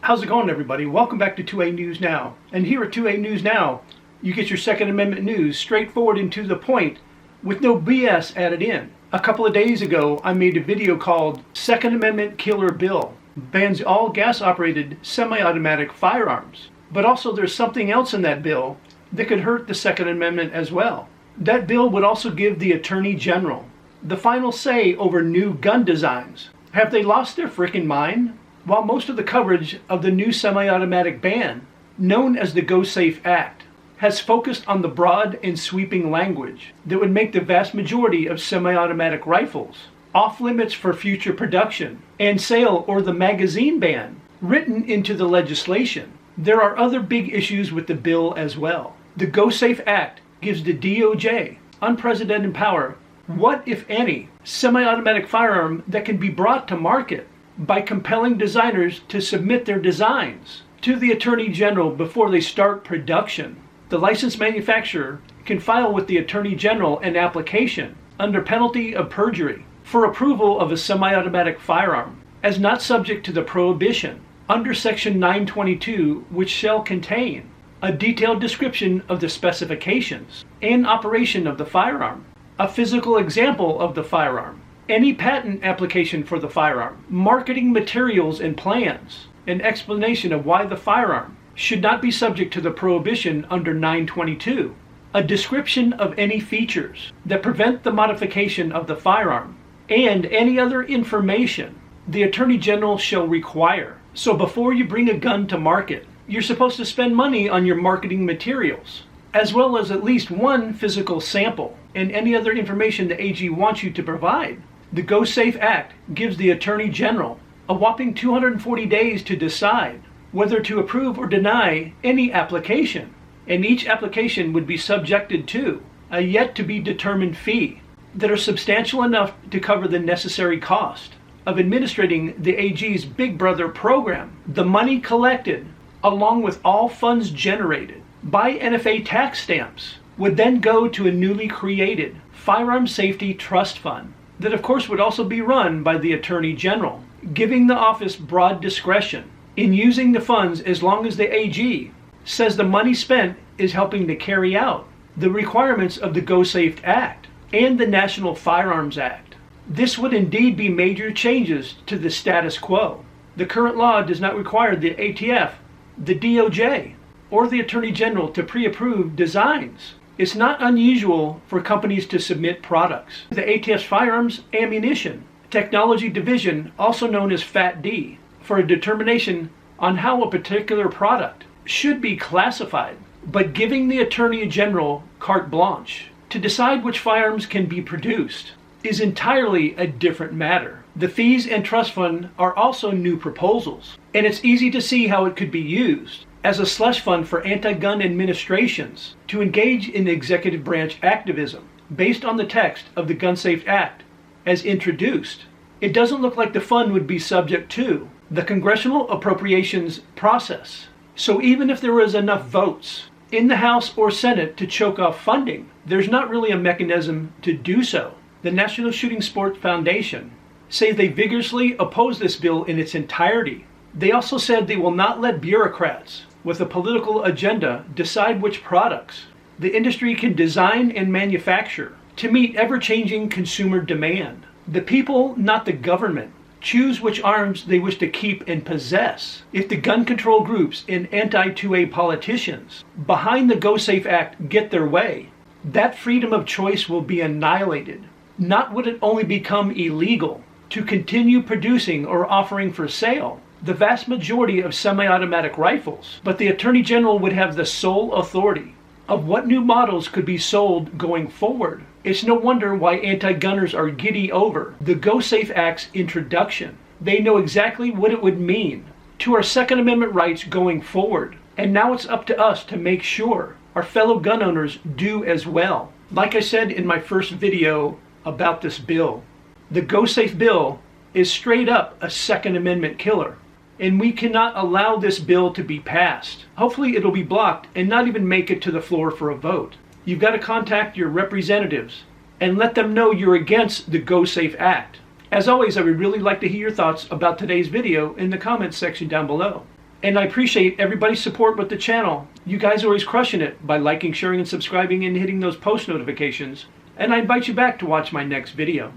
How's it going, everybody? Welcome back to 2A News Now. And here at 2A News Now, you get your Second Amendment news straightforward and to the point with no BS added in. A couple of days ago, I made a video called Second Amendment Killer Bill. Bans all gas-operated semi-automatic firearms. But also there's something else in that bill that could hurt the Second Amendment as well. That bill would also give the Attorney General the final say over new gun designs. Have they lost their frickin' mind? While most of the coverage of the new semi-automatic ban, known as the GOSAFE Act, has focused on the broad and sweeping language that would make the vast majority of semi-automatic rifles off limits for future production and sale, or the magazine ban written into the legislation, there are other big issues with the bill as well. The GOSAFE Act gives the DOJ unprecedented power, what if any, semi-automatic firearm that can be brought to market by compelling designers to submit their designs to the Attorney General before they start production. The licensed manufacturer can file with the Attorney General an application under penalty of perjury for approval of a semi-automatic firearm as not subject to the prohibition under Section 922, which shall contain a detailed description of the specifications and operation of the firearm, a physical example of the firearm, any patent application for the firearm, marketing materials and plans, an explanation of why the firearm should not be subject to the prohibition under 922, a description of any features that prevent the modification of the firearm, and any other information the Attorney General shall require. So before you bring a gun to market, you're supposed to spend money on your marketing materials, as well as at least one physical sample and any other information the AG wants you to provide. The GOSAFE Act gives the Attorney General a whopping 240 days to decide whether to approve or deny any application, and each application would be subjected to a yet-to-be-determined fee that are substantial enough to cover the necessary cost of administrating the AG's Big Brother program. The money collected, along with all funds generated by NFA tax stamps, would then go to a newly created Firearm Safety Trust Fund that of course would also be run by the Attorney General, giving the office broad discretion in using the funds as long as the AG says the money spent is helping to carry out the requirements of the GOSAFE Act and the National Firearms Act. This would indeed be major changes to the status quo. The current law does not require the ATF, the DOJ, or the Attorney General to pre-approve designs. It's not unusual for companies to submit products. The ATF's Firearms Ammunition Technology Division, also known as FATD, for a determination on how a particular product should be classified, but giving the Attorney General carte blanche to decide which firearms can be produced is entirely a different matter. The fees and trust fund are also new proposals, and it's easy to see how it could be used as a slush fund for anti-gun administrations to engage in executive branch activism based on the text of the GOSAFE Act as introduced. It doesn't look like the fund would be subject to the congressional appropriations process. So even if there was enough votes in the House or Senate to choke off funding, there's not really a mechanism to do so. The National Shooting Sports Foundation say they vigorously oppose this bill in its entirety. They also said they will not let bureaucrats with a political agenda decide which products the industry can design and manufacture to meet ever-changing consumer demand. The people, not the government, choose which arms they wish to keep and possess. If the gun control groups and anti-2A politicians behind the GOSAFE Act get their way, that freedom of choice will be annihilated. Not would it only become illegal to continue producing or offering for sale the vast majority of semi-automatic rifles, but the Attorney General would have the sole authority of what new models could be sold going forward. It's no wonder why anti-gunners are giddy over the GOSAFE Act's introduction. They know exactly what it would mean to our Second Amendment rights going forward, and now it's up to us to make sure our fellow gun owners do as well. Like I said in my first video about this bill, the GOSAFE bill is straight up a Second Amendment killer, and we cannot allow this bill to be passed. Hopefully it'll be blocked and not even make it to the floor for a vote. You've got to contact your representatives and let them know you're against the GOSAFE Act. As always, I would really like to hear your thoughts about today's video in the comments section down below. And I appreciate everybody's support with the channel. You guys are always crushing it by liking, sharing, and subscribing and hitting those post notifications. And I invite you back to watch my next video.